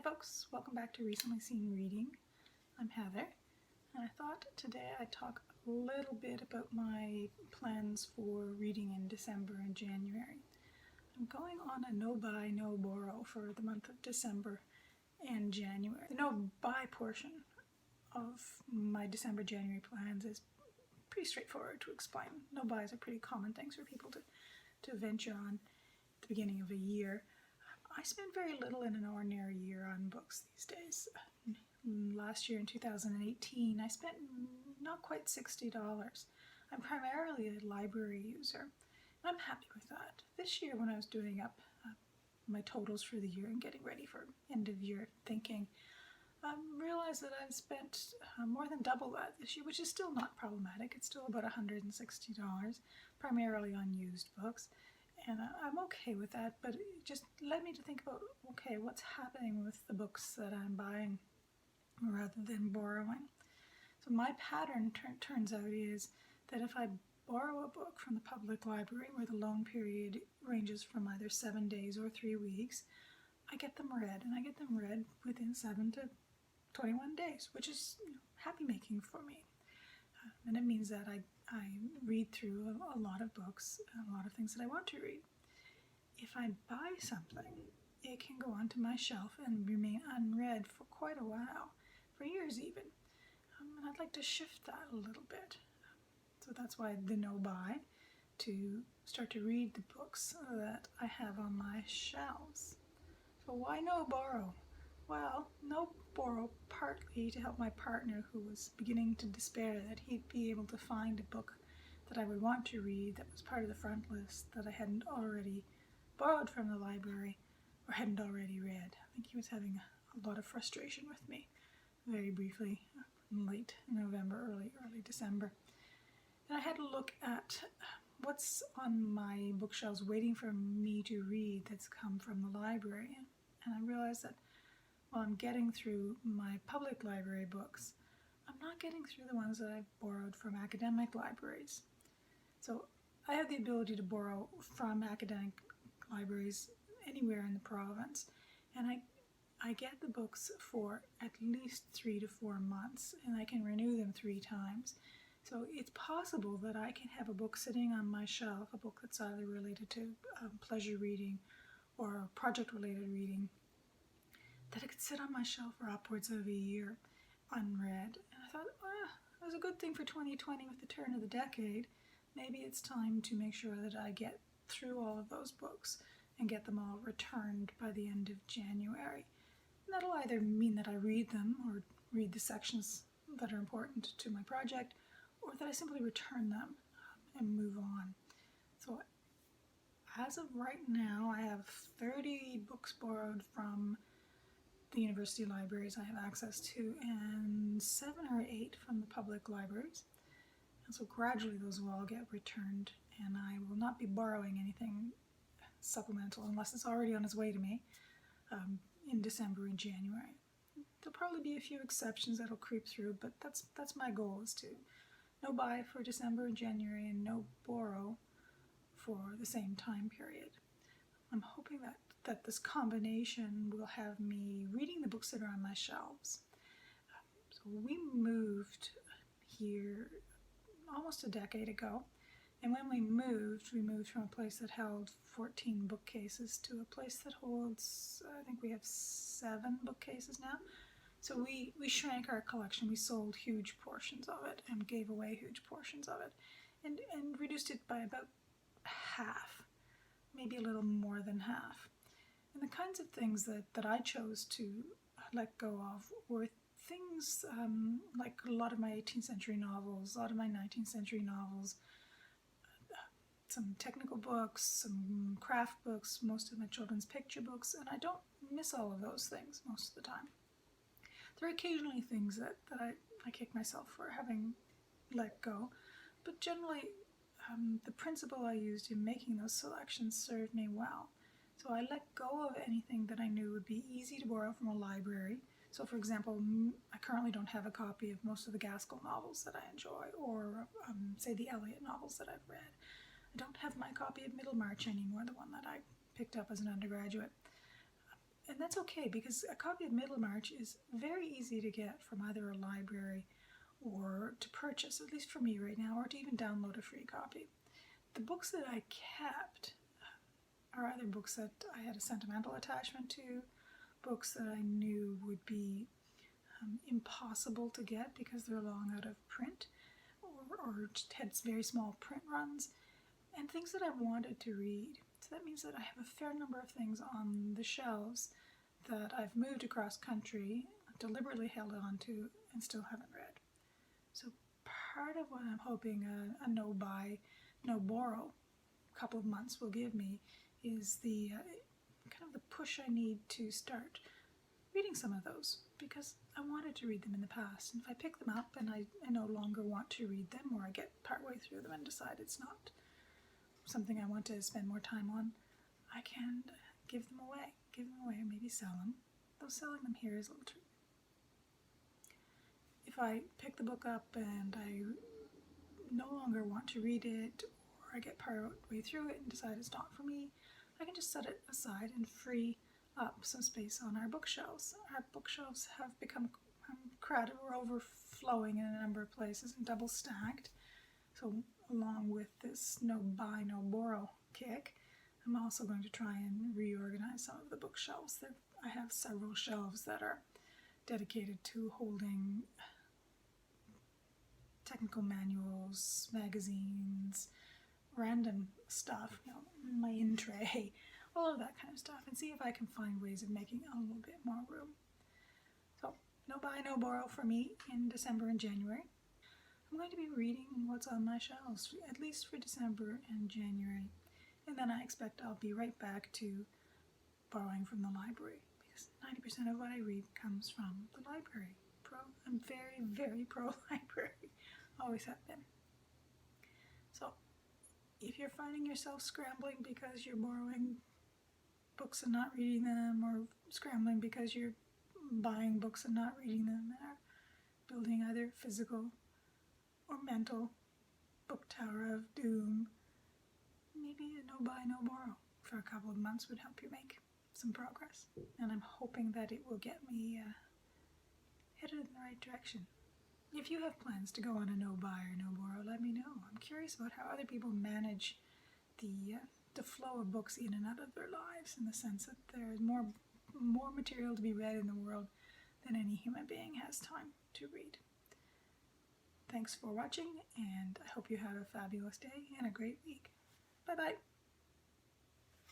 folks, welcome back to Recently Seen Reading. I'm Heather, and I thought today I'd talk a little bit about my plans for reading in December and January. I'm going on a no-buy, no-borrow for the month of December and January. The no-buy portion of my December-January plans is pretty straightforward to explain. No-buys are pretty common things for people to venture on at the beginning of a year. I spend very little in an ordinary year on books these days. Last year in 2018, I spent not quite $60. I'm primarily a library user, and I'm happy with that. This year, when I was doing up my totals for the year and getting ready for end of year thinking, I realized that I've spent more than double that this year, which is still not problematic. It's still about $160, primarily on used books. And I'm okay with that, but it just led me to think about, okay, what's happening with the books that I'm buying rather than borrowing? So my pattern turns out is that if I borrow a book from the public library where the loan period ranges from either 7 days or 3 weeks, I get them read, and I get them read within 7 to 21 days, which is happy making for me. And it means that I read through a lot of books, a lot of things that I want to read. If I buy something, it can go onto my shelf and remain unread for quite a while, for years even. And I'd like to shift that a little bit. So that's why the no-buy, to start to read the books that I have on my shelves. So why no-borrow? Well, no-borrow partly to help my partner, who was beginning to despair that he'd be able to find a book that I would want to read that was part of the front list that I hadn't already borrowed from the library or hadn't already read. I think he was having a lot of frustration with me very briefly in late November, early December. And I had to look at what's on my bookshelves waiting for me to read that's come from the library. And I realized that while I'm getting through my public library books, I'm not getting through the ones that I've borrowed from academic libraries. So I have the ability to borrow from academic libraries anywhere in the province, and I get the books for at least 3 to 4 months, and I can renew them 3 times. So it's possible that I can have a book sitting on my shelf, a book that's either related to pleasure reading or project-related reading, that it could sit on my shelf for upwards of a year unread. And I thought, it was a good thing for 2020 with the turn of the decade. Maybe it's time to make sure that I get through all of those books and get them all returned by the end of January. And that'll either mean that I read them or read the sections that are important to my project, or that I simply return them and move on. So as of right now, I have 30 books borrowed from the university libraries I have access to, and 7 or 8 from the public libraries. And so gradually those will all get returned, and I will not be borrowing anything supplemental unless it's already on its way to me in December and January. There'll probably be a few exceptions that'll creep through, but that's my goal, is to no buy for December and January and no borrow for the same time period. I'm hoping that this combination will have me reading the books that are on my shelves. So we moved here almost a decade ago, and when we moved from a place that held 14 bookcases to a place that holds, I think we have 7 bookcases now. So we shrank our collection. We sold huge portions of it and gave away huge portions of it, and reduced it by about half, maybe a little more than half. And the kinds of things that I chose to let go of were things like a lot of my 18th century novels, a lot of my 19th century novels, some technical books, some craft books, most of my children's picture books, and I don't miss all of those things most of the time. There are occasionally things that I kick myself for having let go, but generally the principle I used in making those selections served me well. So I let go of anything that I knew would be easy to borrow from a library. So for example, I currently don't have a copy of most of the Gaskell novels that I enjoy, or say the Eliot novels that I've read. I don't have my copy of Middlemarch anymore, the one that I picked up as an undergraduate. And that's okay, because a copy of Middlemarch is very easy to get from either a library or to purchase, at least for me right now, or to even download a free copy. The books that I kept are either books that I had a sentimental attachment to, books that I knew would be impossible to get because they're long out of print, or just had very small print runs, and things that I wanted to read. So that means that I have a fair number of things on the shelves that I've moved across country, deliberately held on to, and still haven't read. So part of what I'm hoping a no buy, no borrow couple of months will give me is the kind of the push I need to start reading some of those, because I wanted to read them in the past, and if I pick them up and I no longer want to read them, or I get partway through them and decide it's not something I want to spend more time on, I can give them away, or maybe sell them, though selling them here is a little tricky. If I pick the book up and I no longer want to read it, or I get partway through it and decide it's not for me, I can just set it aside and free up some space on our bookshelves. Our bookshelves have become crowded. We're overflowing in a number of places and double stacked. So along with this no buy, no borrow kick, I'm also going to try and reorganize some of the bookshelves. I have several shelves that are dedicated to holding technical manuals, magazines, random stuff, my in tray, all of that kind of stuff, and see if I can find ways of making a little bit more room. So, no buy, no borrow for me in December and January. I'm going to be reading what's on my shelves, at least for December and January, and then I expect I'll be right back to borrowing from the library, because 90% of what I read comes from the library. I'm very, very pro-library. Always have been. So, if you're finding yourself scrambling because you're borrowing books and not reading them, or scrambling because you're buying books and not reading them, or building either physical or mental book tower of doom, maybe a no buy, no borrow for a couple of months would help you make some progress. And I'm hoping that it will get me headed in the right direction. If you have plans to go on a no buy or no borrow, let me know. I'm curious about how other people manage the flow of books in and out of their lives, in the sense that there is more material to be read in the world than any human being has time to read. Thanks for watching, and I hope you have a fabulous day and a great week. Bye-bye.